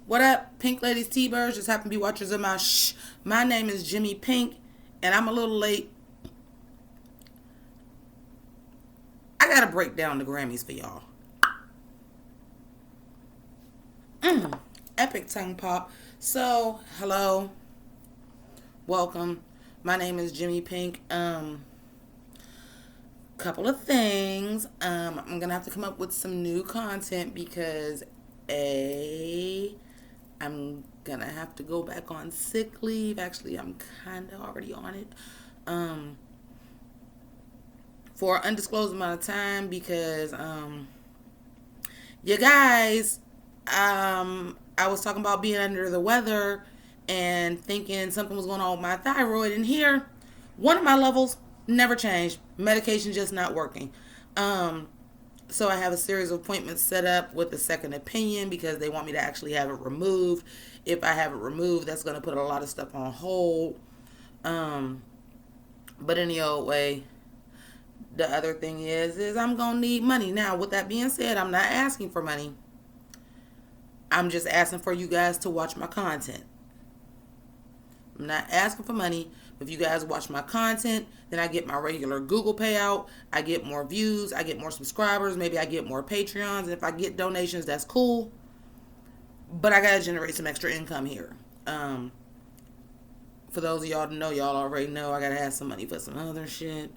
What up, Pink Ladies T-Birds? Just happen to be watchers of my My name is Jimmi Pynk, and I'm a little late. I gotta break down the Grammys for y'all. Epic tongue pop. So, hello. Welcome. My name is Jimmi Pynk. Couple of things. I'm gonna have to come up with some new content because I'm gonna have to go back on sick leave. Actually, I'm kind of already on it. For an undisclosed amount of time because you guys, I was talking about being under the weather and thinking something was going on with my thyroid, and here, one of my levels never changed. Medication just not working. So I have a series of appointments set up with a second opinion because they want me to actually have it removed. If I have it removed, that's going to put a lot of stuff on hold. But any old way, the other thing is I'm going to need money. Now, with that being said, I'm not asking for money. I'm just asking for you guys to watch my content. I'm not asking for money. If you guys watch my content, then I get my regular Google payout. I get more views. I get more subscribers. Maybe I get more Patreons. And if I get donations, that's cool. But I got to generate some extra income here. For those of y'all to know, y'all already know I got to have some money for some other shit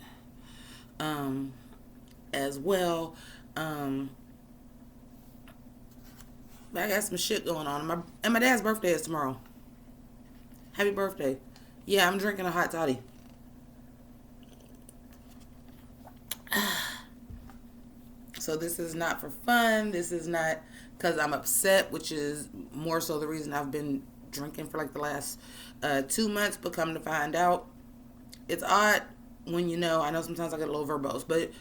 as well. But I got some shit going on. And my dad's birthday is tomorrow. Happy birthday. Yeah, I'm drinking a hot toddy. So this is not for fun. This is not because I'm upset, which is more so the reason I've been drinking for like the last 2 months. But come to find out, it's odd when I know sometimes I get a little verbose, but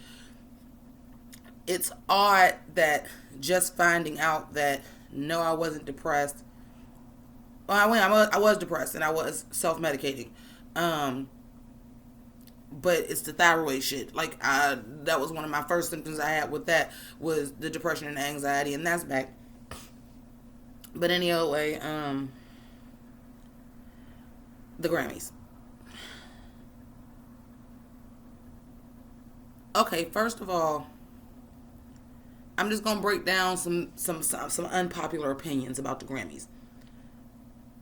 it's odd that just finding out that no, I wasn't depressed. Well, I was depressed and I was self-medicating. But it's the thyroid shit. Like, that was one of my first symptoms I had with that was the depression and anxiety, and that's back. But any other way, the Grammys. Okay, first of all, I'm just gonna break down some unpopular opinions about the Grammys.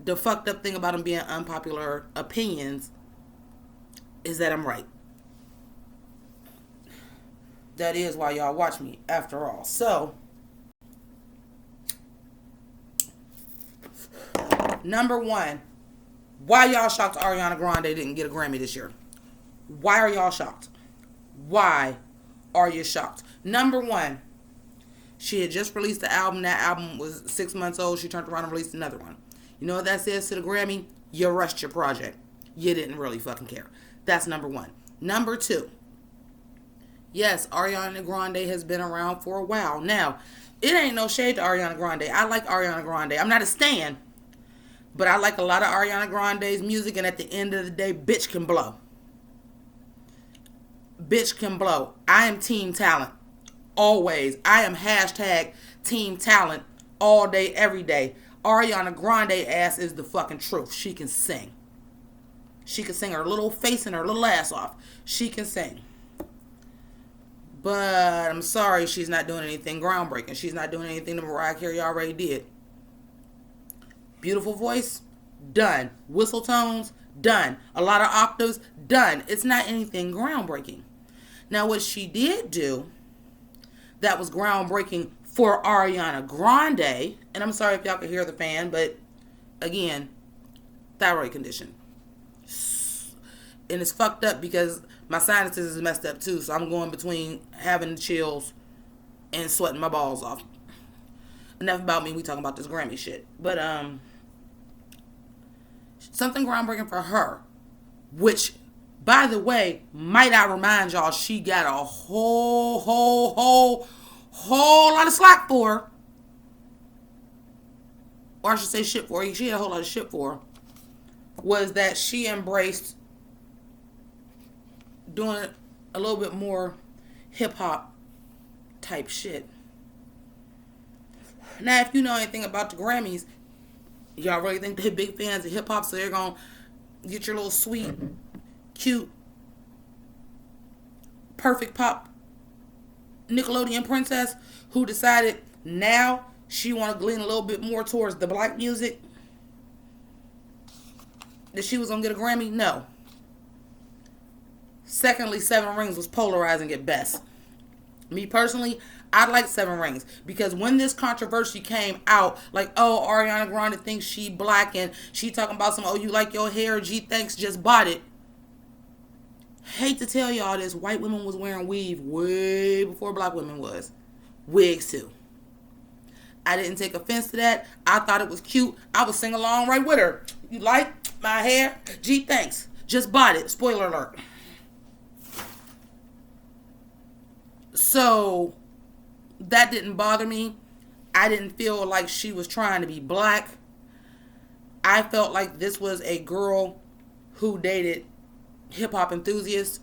The fucked up thing about them being unpopular opinions is that I'm right. That is why y'all watch me, after all. So, number one, why y'all shocked Ariana Grande didn't get a Grammy this year? Why are y'all shocked? Why are you shocked? Number one, she had just released the album. That album was 6 months old. She turned around and released another one. You know what that says to the Grammy? You rushed your project. You didn't really fucking care. That's number one. Number two. Yes, Ariana Grande has been around for a while. Now, it ain't no shade to Ariana Grande. I like Ariana Grande. I'm not a stan, but I like a lot of Ariana Grande's music, and at the end of the day, bitch can blow. Bitch can blow. I am team talent. Always. I am hashtag team talent all day, every day. Ariana Grande ass is the fucking truth. She can sing. She can sing her little face and her little ass off. She can sing. But I'm sorry, she's not doing anything groundbreaking. She's not doing anything that Mariah Carey already did. Beautiful voice? Done. Whistle tones? Done. A lot of octaves? Done. It's not anything groundbreaking. Now, what she did do that was groundbreaking for Ariana Grande, and I'm sorry if y'all can hear the fan, but again, thyroid condition. And it's fucked up because my sinuses is messed up too, so I'm going between having chills and sweating my balls off. Enough about me, we talking about this Grammy shit. But something groundbreaking for her, which, by the way, might I remind y'all, she got a whole lot of slack for her. Or I should say shit for her. She had a whole lot of shit for her. Was that she embraced doing a little bit more hip-hop type shit. Now, if you know anything about the Grammys, Y'all really think they're big fans of hip hop, so they're gonna get your little sweet, cute, perfect pop Nickelodeon princess who decided now she want to lean a little bit more towards the black music, that she was gonna get a Grammy? No. Secondly, Seven Rings was polarizing at best. Me personally, I like Seven Rings because when this controversy came out, like, oh, Ariana Grande thinks she black and she talking about some, oh, you like your hair, G thanks, just bought it. Hate to tell y'all this, white women was wearing weave way before black women was. Wigs too. I didn't take offense to that. I thought it was cute. I was singing along right with her. You like my hair? Gee, thanks. Just bought it. Spoiler alert. So that didn't bother me. I didn't feel like she was trying to be black. I felt like this was a girl who dated hip-hop enthusiasts,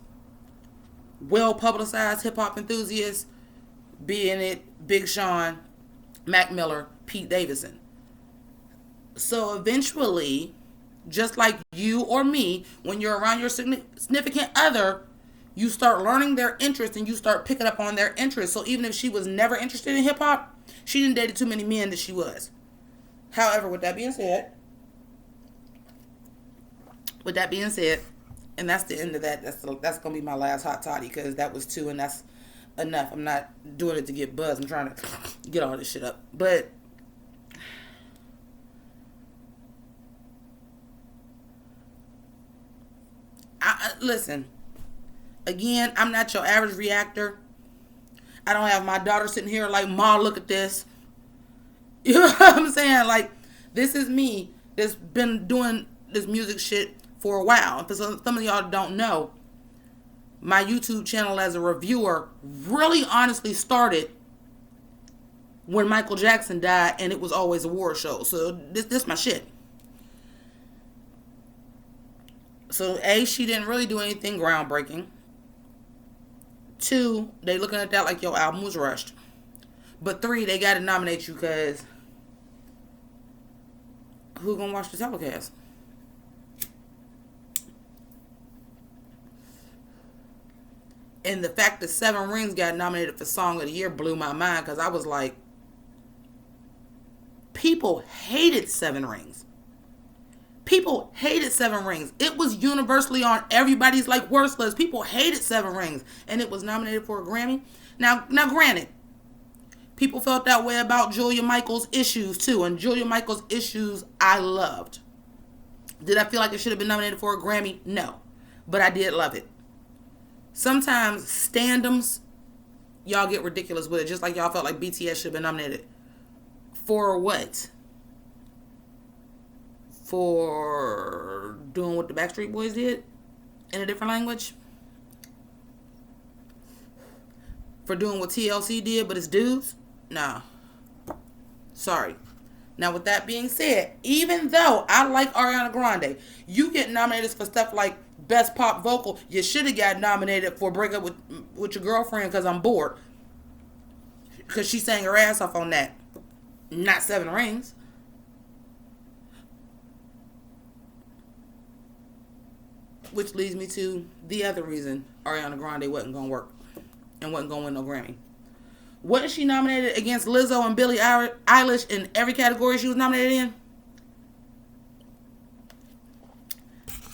well-publicized hip-hop enthusiasts, being it Big Sean, Mac Miller, Pete Davidson. So eventually, just like you or me, when you're around your significant other, you start learning their interests and you start picking up on their interests. So even if she was never interested in hip-hop, she didn't date too many men that she was. However, with that being said, and that's the end of that. That's going to be my last hot toddy because that was two and that's enough. I'm not doing it to get buzzed. I'm trying to get all this shit up. But listen, again, I'm not your average reactor. I don't have my daughter sitting here like, Ma, look at this. You know what I'm saying? Like, this is me that's been doing this music shit for a while. And for some of y'all don't know, my YouTube channel as a reviewer really honestly started when Michael Jackson died and it was always award show. So this my shit. So A, she didn't really do anything groundbreaking. Two, they looking at that like your album was rushed. But three, they got to nominate you because who gonna watch the telecast? And the fact that Seven Rings got nominated for Song of the Year blew my mind because I was like, people hated Seven Rings. People hated Seven Rings. It was universally on everybody's like worst list. People hated Seven Rings. And it was nominated for a Grammy. Now granted, people felt that way about Julia Michaels' Issues too. And Julia Michaels' Issues I loved. Did I feel like it should have been nominated for a Grammy? No. But I did love it. Sometimes standums, y'all get ridiculous with it. Just like y'all felt like BTS should have been nominated. For what? For doing what the Backstreet Boys did in a different language? For doing what TLC did, but it's dudes? Nah. Sorry. Now, with that being said, even though I like Ariana Grande, you get nominated for stuff like Best Pop Vocal. You should have got nominated for Breakup with Your Girlfriend because I'm bored. Because she sang her ass off on that. Not Seven Rings. Which leads me to the other reason Ariana Grande wasn't going to work and wasn't going to win no Grammy. Wasn't she nominated against Lizzo and Billie Eilish in every category she was nominated in?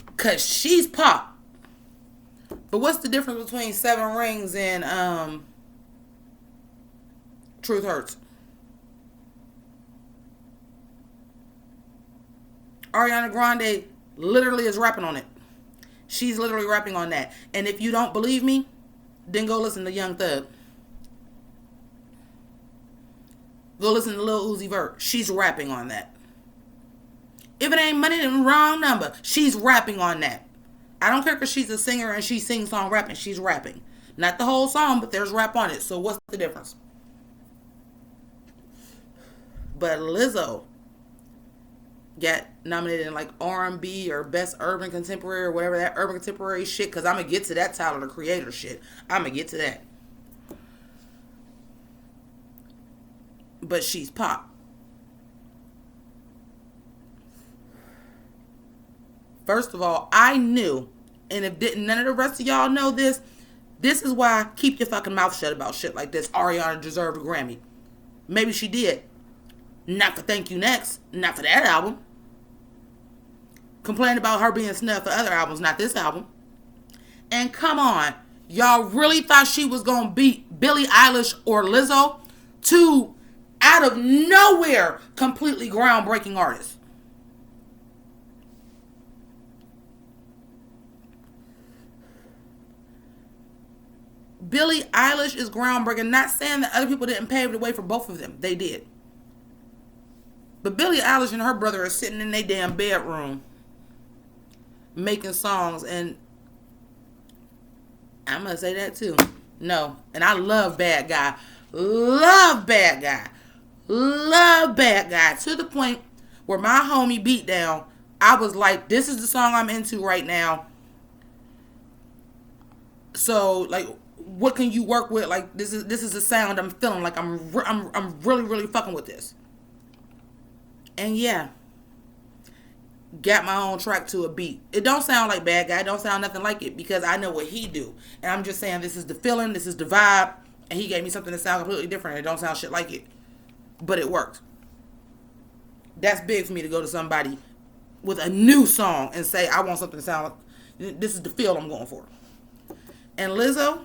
Because she's pop. But what's the difference between Seven Rings and Truth Hurts? Ariana Grande literally is rapping on it. She's literally rapping on that. And if you don't believe me, then go listen to Young Thug. Go listen to Lil Uzi Vert. She's rapping on that. If it ain't money, then wrong number. She's rapping on that. I don't care because she's a singer and she sings song rapping. She's rapping. Not the whole song, but there's rap on it. So what's the difference? But Lizzo got nominated in like R&B or Best Urban Contemporary or whatever that Urban Contemporary shit. Because I'm going to get to that Tyler, the Creator shit. I'm going to get to that. But she's pop. First of all, I knew, and if didn't none of the rest of y'all know this, this is why keep your fucking mouth shut about shit like this. Ariana deserved a Grammy. Maybe she did. Not for Thank You Next. Not for that album. Complained about her being snubbed for other albums, not this album. And come on, y'all really thought she was going to beat Billie Eilish or Lizzo? Two out of nowhere completely groundbreaking artists. Billie Eilish is groundbreaking. Not saying that other people didn't pave the way for both of them. They did. But Billie Eilish and her brother are sitting in their damn bedroom making songs, and I'm going to say that too. No. And I love Bad Guy. Love Bad Guy. Love Bad Guy. To the point where my homie beat down, I was like, this is the song I'm into right now. So, like, what can you work with? Like, this is the sound I'm feeling. Like, I'm really, really fucking with this. And yeah, got my own track to a beat. It don't sound like Bad Guy. It don't sound nothing like it because I know what he do. And I'm just saying this is the feeling, this is the vibe. And he gave me something that sounds completely different. It don't sound shit like it. But it works. That's big for me to go to somebody with a new song and say, I want something to sound like, this is the feel I'm going for. And Lizzo,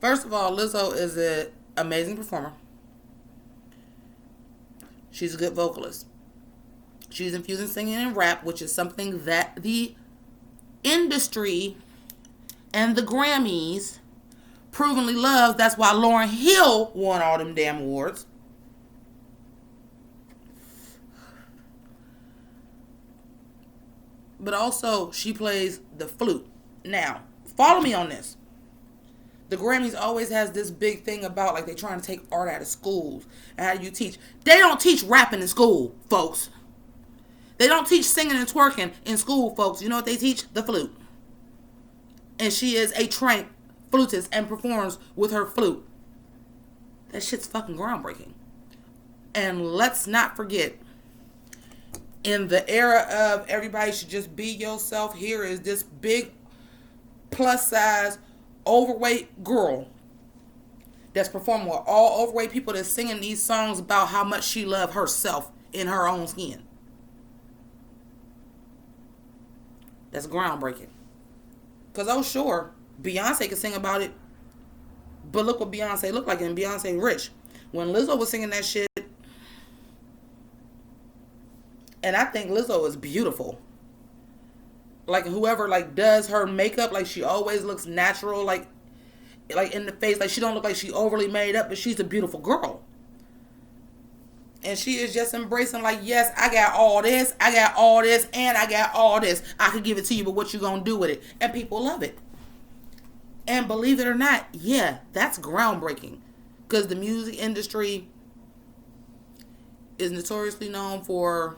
first of all, Lizzo is an amazing performer. She's a good vocalist. She's infusing singing and rap, which is something that the industry and the Grammys provenly loves. That's why Lauryn Hill won all them damn awards. But also, she plays the flute. Now, follow me on this. The Grammys always has this big thing about, like, they trying to take art out of schools. And how do you teach? They don't teach rapping in school, folks. They don't teach singing and twerking in school, folks. You know what they teach? The flute. And she is a trained flutist and performs with her flute. That shit's fucking groundbreaking. And let's not forget, in the era of everybody should just be yourself, here is this big plus size overweight girl that's performing with all overweight people that's singing these songs about how much she loved herself in her own skin. That's groundbreaking. Because, oh, sure, Beyonce can sing about it, but look what Beyonce looked like, and Beyonce rich. When Lizzo was singing that shit, and I think Lizzo is beautiful. Like, whoever, like, does her makeup, like, she always looks natural, like in the face. Like, she don't look like she overly made up, but she's a beautiful girl. And she is just embracing, like, yes, I got all this, and I got all this. I could give it to you, but what you gonna do with it? And people love it. And believe it or not, yeah, that's groundbreaking. Because the music industry is notoriously known for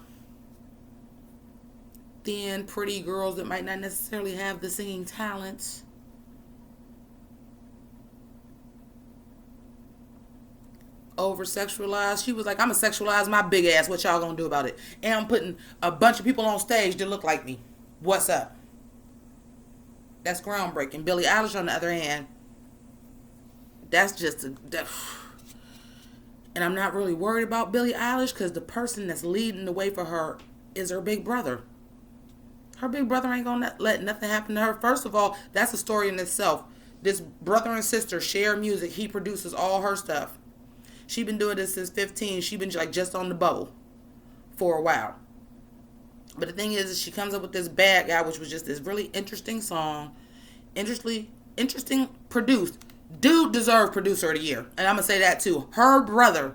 thin, pretty girls that might not necessarily have the singing talents. Over-sexualized. She was like, I'm going to sexualize my big ass. What y'all going to do about it? And I'm putting a bunch of people on stage that look like me. What's up? That's groundbreaking. Billie Eilish, on the other hand, that's just and I'm not really worried about Billie Eilish because the person that's leading the way for her is her big brother. Her big brother ain't going to let nothing happen to her. First of all, that's a story in itself. This brother and sister share music. He produces all her stuff. She been doing this since 15. She been like just on the bubble for a while. But the thing is she comes up with this Bad Guy, which was just this really interesting song. Interesting produced. Dude deserved Producer of the Year. And I'm going to say that too. Her brother,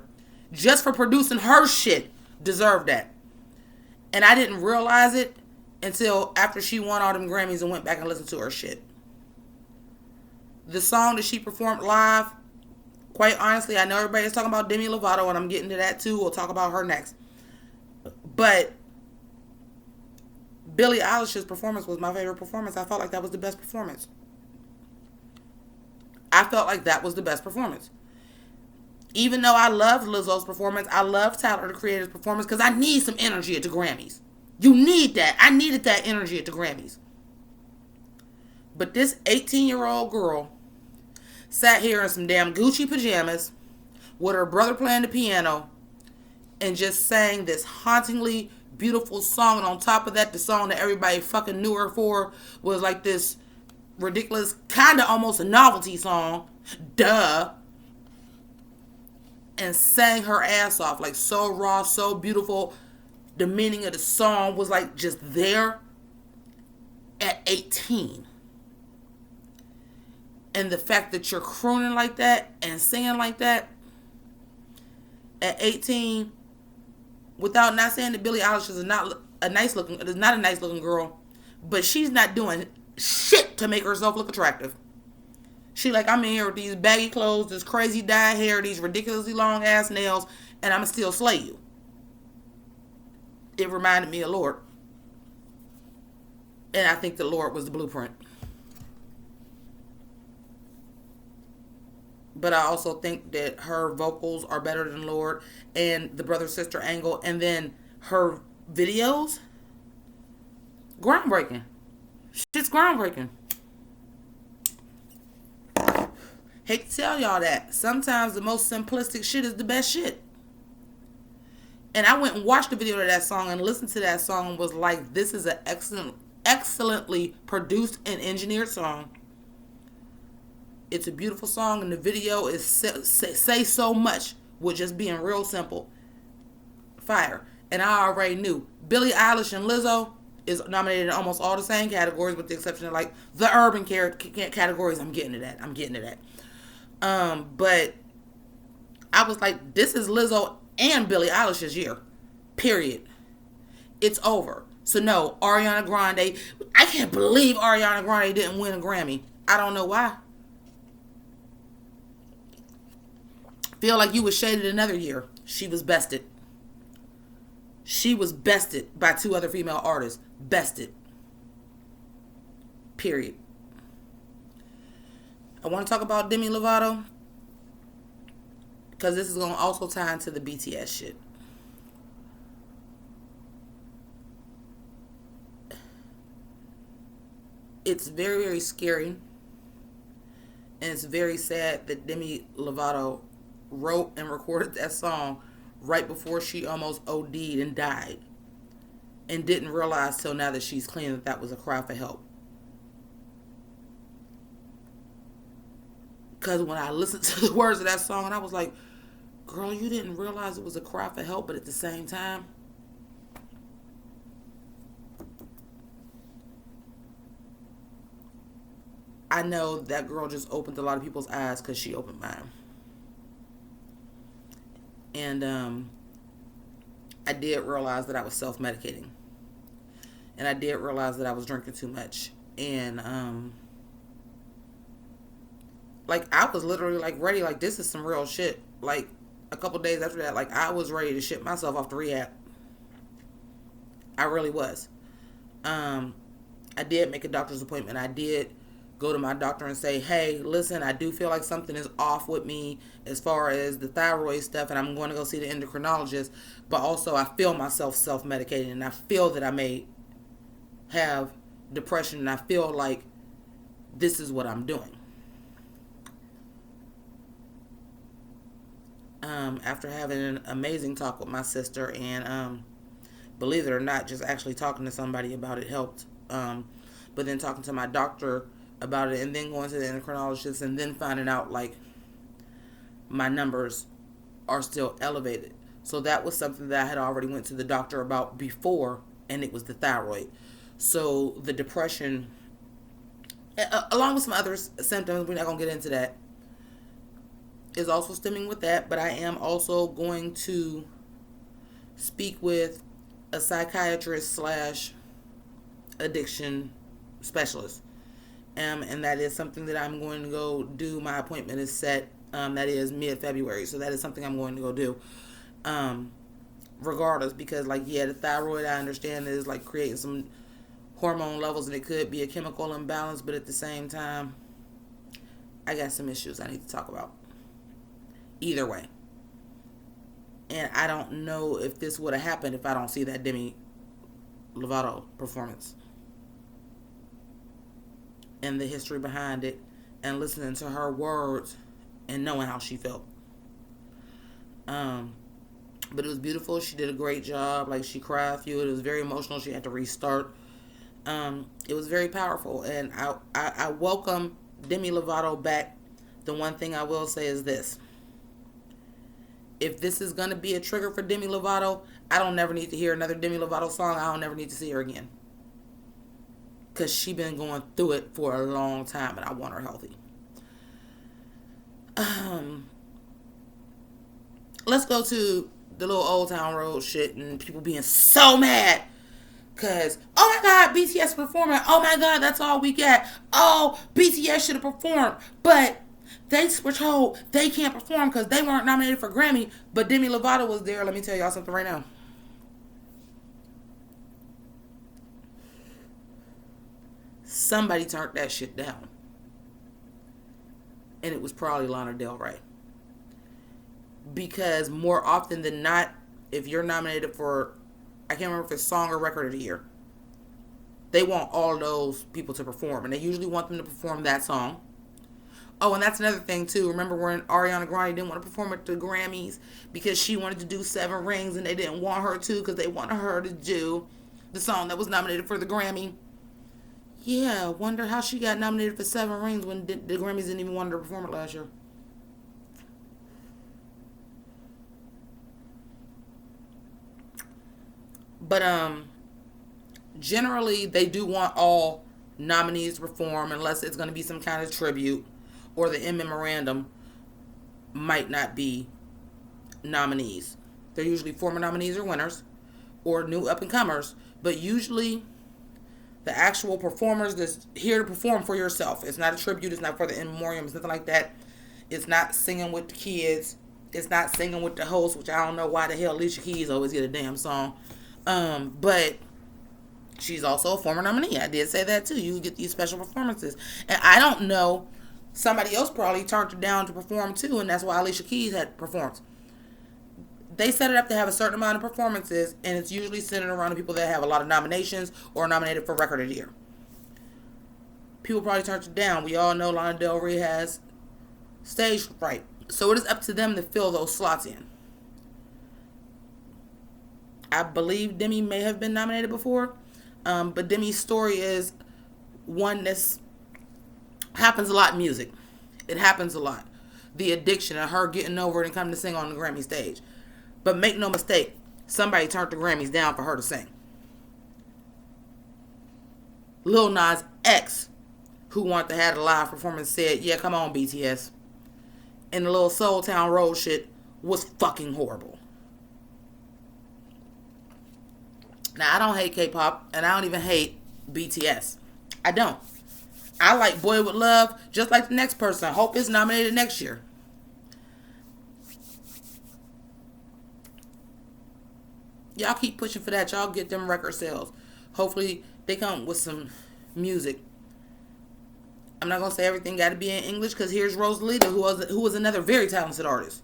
just for producing her shit, deserved that. And I didn't realize it until after she won all them Grammys and went back and listened to her shit. The song that she performed live, quite honestly, I know everybody's talking about Demi Lovato, and I'm getting to that too. We'll talk about her next. But Billie Eilish's performance was my favorite performance. I felt like that was the best performance. Even though I loved Lizzo's performance, I love Tyler the Creator's performance because I need some energy at the Grammys. You need that. I needed that energy at the Grammys. But this 18-year-old girl sat here in some damn Gucci pajamas with her brother playing the piano and just sang this hauntingly beautiful song. And on top of that, the song that everybody fucking knew her for was like this ridiculous, kind of almost a novelty song. Duh. And sang her ass off. Like so raw, so beautiful. The meaning of the song was like just there at 18. And the fact that you're crooning like that and singing like that at 18, without not saying that Billie Eilish is not a nice looking girl, but she's not doing shit to make herself look attractive. She like, I'm in here with these baggy clothes, this crazy dyed hair, these ridiculously long ass nails, and I'ma still slay you. It reminded me of Lord. And I think the Lord was the blueprint. But I also think that her vocals are better than Lord, and the brother-sister angle, and then her videos, groundbreaking. Shit's groundbreaking. Hate to tell y'all that. Sometimes the most simplistic shit is the best shit. And I went and watched the video of that song and listened to that song and was like, this is an excellently produced and engineered song. It's a beautiful song, and the video is say so much with just being real simple. Fire. And I already knew Billie Eilish and Lizzo is nominated in almost all the same categories, with the exception of like the urban categories. I'm getting to that. But I was like, this is Lizzo and Billie Eilish's year. Period. It's over. So no, Ariana Grande. I can't believe Ariana Grande didn't win a Grammy. I don't know why. Feel like you was shaded another year. She was bested. She was bested by two other female artists. Bested. Period. I want to talk about Demi Lovato because this is going to also tie into the BTS shit. It's very, very scary, and it's very sad that Demi Lovato wrote and recorded that song right before she almost OD'd and died, and didn't realize till now that she's clean that was a cry for help. Because when I listened to the words of that song, and I was like, girl, you didn't realize it was a cry for help, but at the same time, I know that girl just opened a lot of people's eyes because she opened mine. And I did realize that I was self-medicating. And I did realize that I was drinking too much. And like I was literally like ready, like this is some real shit. Like a couple days after that, like I was ready to ship myself off to rehab. I really was. I did make a doctor's appointment. I did go to my doctor and say, hey, listen, I do feel like something is off with me as far as the thyroid stuff, and I'm going to go see the endocrinologist, but also I feel myself self-medicating, and I feel that I may have depression, and I feel like this is what I'm doing. After having an amazing talk with my sister, and believe it or not, just actually talking to somebody about it helped, but then talking to my doctor about it, and then going to the endocrinologist, and then finding out like my numbers are still elevated. So that was something that I had already went to the doctor about before, and it was the thyroid. So the depression, along with some other symptoms, we're not going to get into that, is also stemming with that. But I am also going to speak with a psychiatrist / addiction specialist. And that is something that I'm going to go do. My appointment is set. That is mid-February. So that is something I'm going to go do. Regardless, because like, yeah, the thyroid, I understand, is like creating some hormone levels, and it could be a chemical imbalance, but at the same time, I got some issues I need to talk about. Either way, And I don't know if this would have happened if I don't see that Demi Lovato performance and the history behind it and listening to her words and knowing how she felt. But it was beautiful. She did a great job. Like, she cried through it. It was very emotional. She had to restart. It was very powerful. And I welcome Demi Lovato back. The one thing I will say is this. If this is going to be a trigger for Demi Lovato, I don't never need to hear another Demi Lovato song. I don't never need to see her again. Because she been going through it for a long time and I want her healthy. Let's go to the little Old Town Road shit and people being so mad. Because, oh my God, BTS performing. Oh my God, that's all we got. Oh, BTS should have performed. But they were told they can't perform because they weren't nominated for Grammy. But Demi Lovato was there. Let me tell y'all something right now. Somebody turned that shit down. And it was probably Lana Del Rey. Because more often than not, if you're nominated for, I can't remember if it's Song or Record of the Year, they want all those people to perform. And they usually want them to perform that song. Oh, and that's another thing, too. Remember when Ariana Grande didn't want to perform at the Grammys because she wanted to do Seven Rings and they didn't want her to because they wanted her to do the song that was nominated for the Grammy? Yeah, wonder how she got nominated for Seven Rings when the Grammys didn't even want her to perform it last year. But generally they do want all nominees to perform unless it's going to be some kind of tribute or the in memorandum might not be nominees. They're usually former nominees or winners or new up and comers, but usually the actual performers that's here to perform for yourself. It's not a tribute. It's not for the in memoriam. It's nothing like that. It's not singing with the kids. It's not singing with the host, which I don't know why the hell Alicia Keys always get a damn song. But she's also a former nominee. I did say that too. You get these special performances. And I don't know, somebody else probably turned her down to perform too, and that's why Alicia Keys had performed. They set it up to have a certain amount of performances, and it's usually centered around the people that have a lot of nominations or nominated for Record of the Year. People probably turned it down. We all know Lana Del Rey has stage fright. So it is up to them to fill those slots in. I believe Demi may have been nominated before, but Demi's story is one that's happens a lot in music. It happens a lot. The addiction of her getting over it and coming to sing on the Grammy stage. But make no mistake, somebody turned the Grammys down for her to sing. Lil Nas X, who wanted to have a live performance, said, yeah, come on, BTS. And the little Soul Town Road shit was fucking horrible. Now, I don't hate K-pop, and I don't even hate BTS. I don't. I like Boy With Love, just like the next person. Hope is nominated next year. Y'all keep pushing for that. Y'all get them record sales. Hopefully, they come with some music. I'm not going to say everything got to be in English, because here's Rosalita, who was another very talented artist.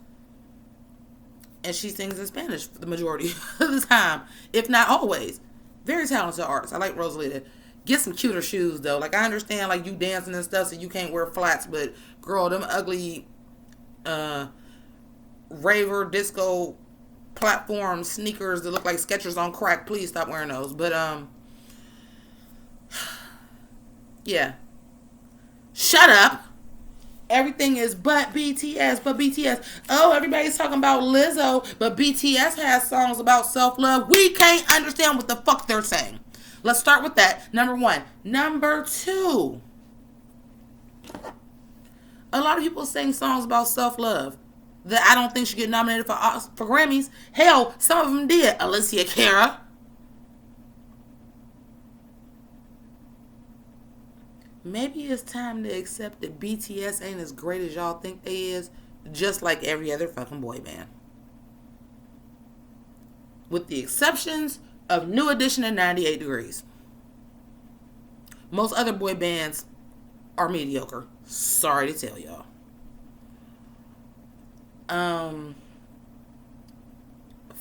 And she sings in Spanish for the majority of the time, if not always. Very talented artist. I like Rosalita. Get some cuter shoes, though. Like, I understand, like, you dancing and stuff, so you can't wear flats, but, girl, them ugly raver, disco, platform sneakers that look like Skechers on crack, please stop wearing those. But, yeah. Shut up. Everything is but BTS, but BTS. Oh, everybody's talking about Lizzo, but BTS has songs about self-love. We can't understand what the fuck they're saying. Let's start with that. Number one. Number two. A lot of people sing songs about self-love that I don't think should get nominated for Grammys. Hell, some of them did. Alicia Cara. Maybe it's time to accept that BTS ain't as great as y'all think they is, just like every other fucking boy band. With the exceptions of New Edition and 98 Degrees. Most other boy bands are mediocre. Sorry to tell y'all.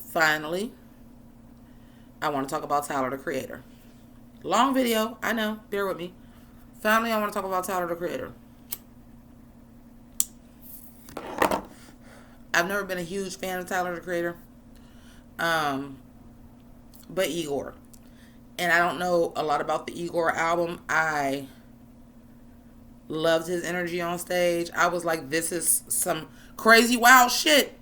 Finally, I want to talk about Tyler, the Creator. Long video, I know, bear with me. Finally, I want to talk about Tyler, the Creator. I've never been a huge fan of Tyler, the Creator. But Igor. And I don't know a lot about the Igor album. I loved his energy on stage. I was like, this is some crazy, wild shit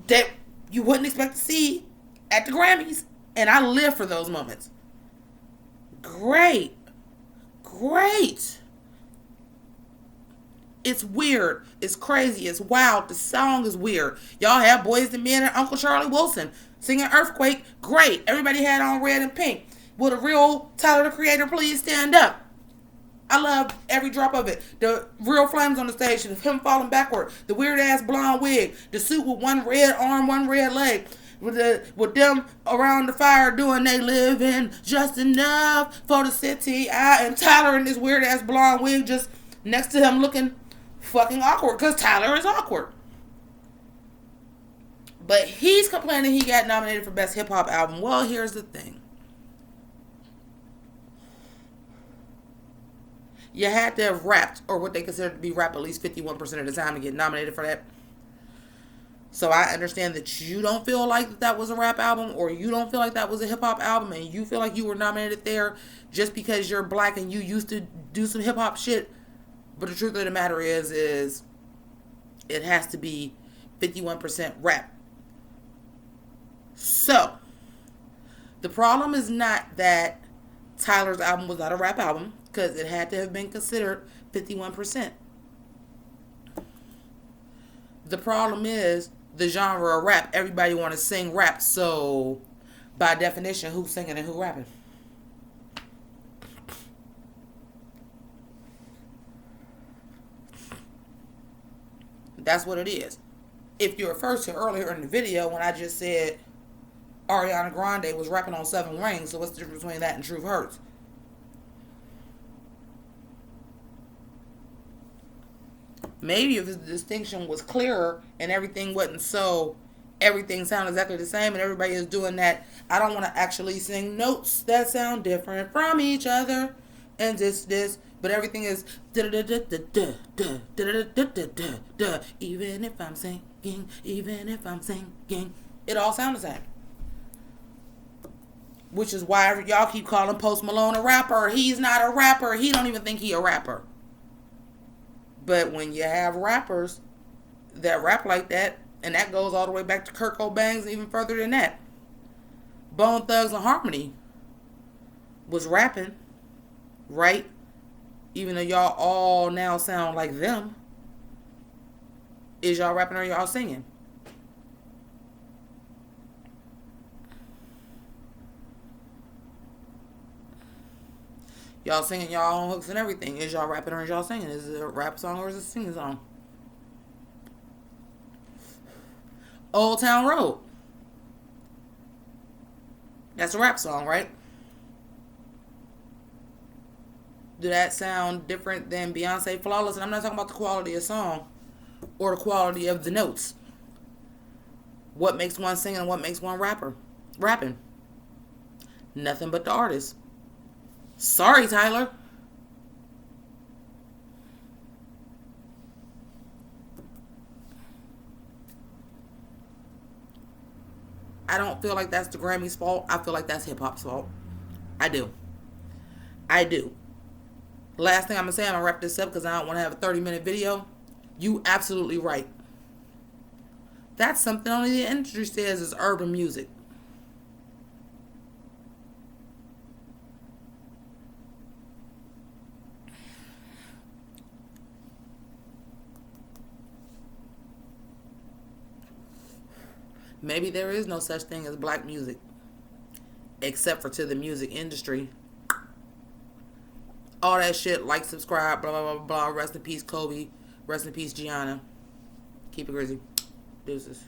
that you wouldn't expect to see at the Grammys. And I live for those moments. Great. It's weird. It's crazy. It's wild. The song is weird. Y'all have Boys and Men and Uncle Charlie Wilson singing Earthquake. Great. Everybody had on red and pink. Will the real Tyler, the Creator, please stand up? I love every drop of it. The real flames on the stage, him falling backward, the weird ass blonde wig, the suit with one red arm, one red leg, with them around the fire doing they living just enough for the city. And Tyler in this weird ass blonde wig just next to him looking fucking awkward, because Tyler is awkward. But he's complaining he got nominated for Best Hip Hop Album. Well, here's the thing. You had to have rapped, or what they consider to be rap, at least 51% of the time to get nominated for that. So I understand that you don't feel like that was a rap album, or you don't feel like that was a hip hop album, and you feel like you were nominated there just because you're black and you used to do some hip hop shit. But the truth of the matter is it has to be 51% rap. So, the problem is not that Tyler's album was not a rap album, because it had to have been considered 51%. The problem is the genre of rap. Everybody want to sing rap, so by definition, who's singing and who rapping? That's what it is. If you refer to earlier in the video when I just said Ariana Grande was rapping on 7 Rings, so what's the difference between that and Truth Hurts? Maybe if the distinction was clearer and everything wasn't so, everything sounded exactly the same and everybody is doing that, I don't want to actually sing notes that sound different from each other and this, but everything is even if I'm singing, it all sounds the same. Which is why y'all keep calling Post Malone a rapper. He's not a rapper. He don't even think he a rapper. But when you have rappers that rap like that, and that goes all the way back to Kurt Cobain's, even further than that. Bone Thugs and Harmony was rapping, right? Even though y'all all now sound like them. Is y'all rapping or y'all singing? Y'all singing y'all own hooks and everything. Is y'all rapping or is y'all singing? Is it a rap song or is it a singing song? Old Town Road. That's a rap song, right? Do that sound different than Beyonce Flawless? And I'm not talking about the quality of song or the quality of the notes. What makes one singing and what makes one rapping? Nothing but the artist. Sorry, Tyler. I don't feel like that's the Grammy's fault. I feel like that's hip-hop's fault. I do. Last thing I'm going to say, I'm going to wrap this up because I don't want to have a 30-minute video. You absolutely right. That's something only the industry says is urban music. Maybe there is no such thing as black music, except for to the music industry. All that shit, like, subscribe, blah, blah, blah, blah. Rest in peace, Kobe. Rest in peace, Gianna. Keep it grizzy. Deuces.